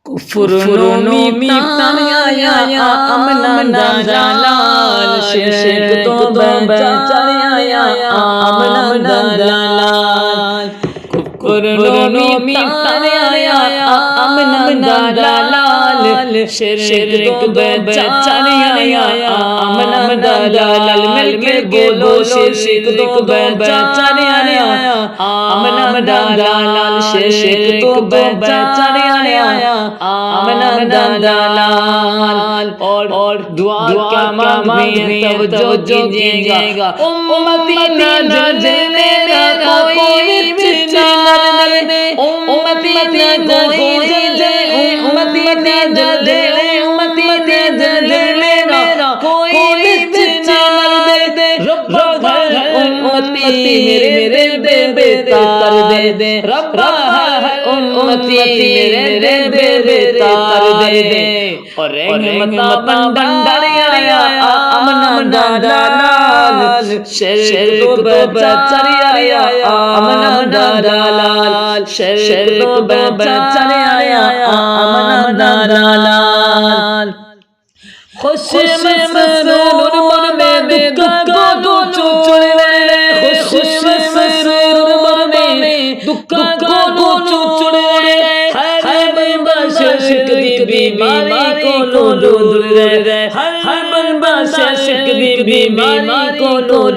کفر نو مٹایا امن دلال شرک تو بچایا امن دلال کفر نو مٹایا امن دلال شرک تو بچایا امن دلال مل کے بولو شرک تو بچایا امن دلال شرک تو بچایا امن دلال اور دعا کا مانگیں توجہ کیجئے گا امتی نہ جلنے کا کوئی فتنہ دے امتی نہ کوئی جلے امتی نہ جلے امتی نہ جلے میرا کوئی فتنہ دے رب امتی میرے بے تر دے دے رب امتی میرے بے تر دے دے اور رحمت بندڑیا امن دلال شرک تو بچایا امن دلال شرک تو بچایا امن دلال خوش مسرور من میں دکھا کو چھوڑے خوش مسرور من میں دکھا کو چھوڑے ہر بندہ شرک دی بیماری کو دور رہے ہر بندہ شرک دی بیماری کو دور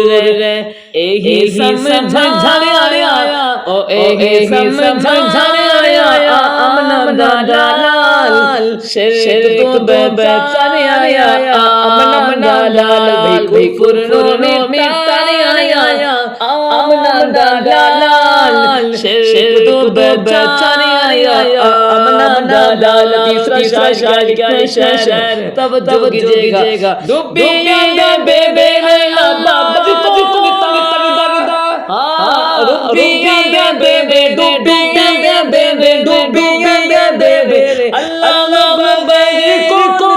رہے یہی سمجھایا او یہی سمجھایا امن دلال شرک تو بچایا امن دلال کفر نو مٹایا امن دلال شرک تو بچایا امن دلال تیسرا شعر کیا شعر توجہ کیجئے گا ڈوبیاں بے بے آباد ڈوبیاں بے بے ڈوبیاں بے بے ڈوبیاں بے بے اللہ کو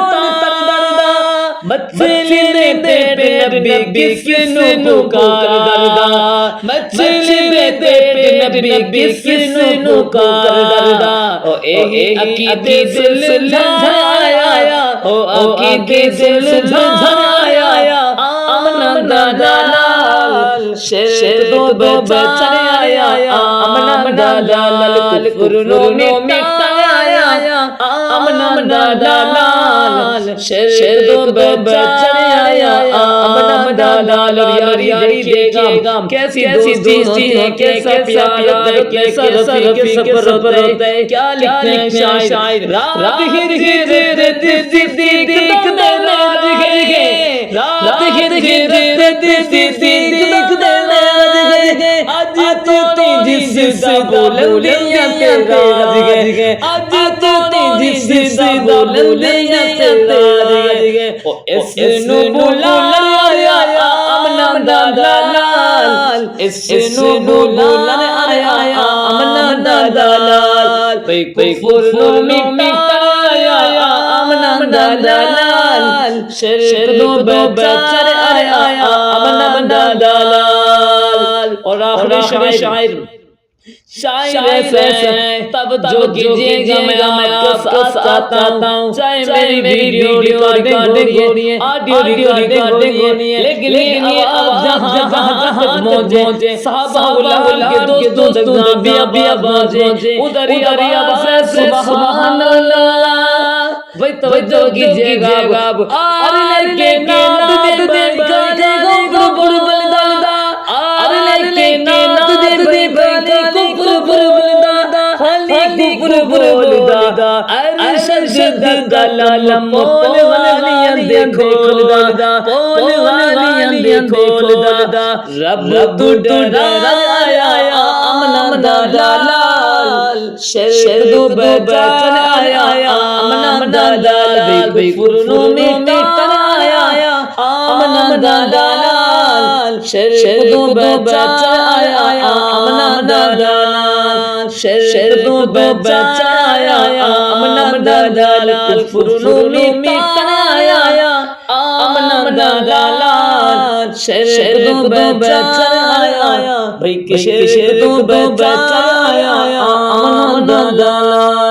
مچھلی نے پیٹ نبی کس نو پکار دردا مچھلی نے پیٹ نبی کس نو پکار دردا او اے عقیدے دل سمجھایا او عقیدے دل سمجھایا امن دلال شرک تو بچایا امن دلال کفر نو مٹایا امن دلال شرک تو بچایا امن دلال یاری دیکھیے گا کیسی دوستی ہے کیسا پیار ہے کیسا رفیق سفر ہوتا ہے کیا لکھتے ہیں شاعر رات ہر ہر دیکھ دینا رات ہر ہر دیکھ دینا آج تو جس سے بلندیاں تیرا آج تو جس سے بلندیاں تیرا اس نو بلایا امن دلال اس نو بلایا امن دلال کفر نو مٹایا امن دلال شرک تو بچایا امن دلال اور آخری شاعر سے توجہ کیجئے گا میں آپ کو ساتھ آتا ہوں چاہے میری ویڈیو ریکارڈنگ ہو رہی ہے آڈیو ریکارڈنگ ہو رہی ہے لیکن یہ آواز جہاں تک پہنچے صحابہ کے دوستوں نبی آوازیں ادھر ہی آواز ہے سبحان اللہ وہی توجہ کیجئے گا ارے لڑکے ناد دے بھائی کو بڑھ بلدا ارے لڑکے ناد دے بھائی کو بلدا ارشد دلال مول والیاں دیکھو لدا رب تو ڈرایا امن دلال شرک تو بچایا امن دلال کفر نو مٹایا امن دلال شرک تو بچایا امن دلال شرک تو بچایا امن دلال کفر نو مٹایا امن دلال شرک تو بچایا بھائی شرک تو بچایا امن دلال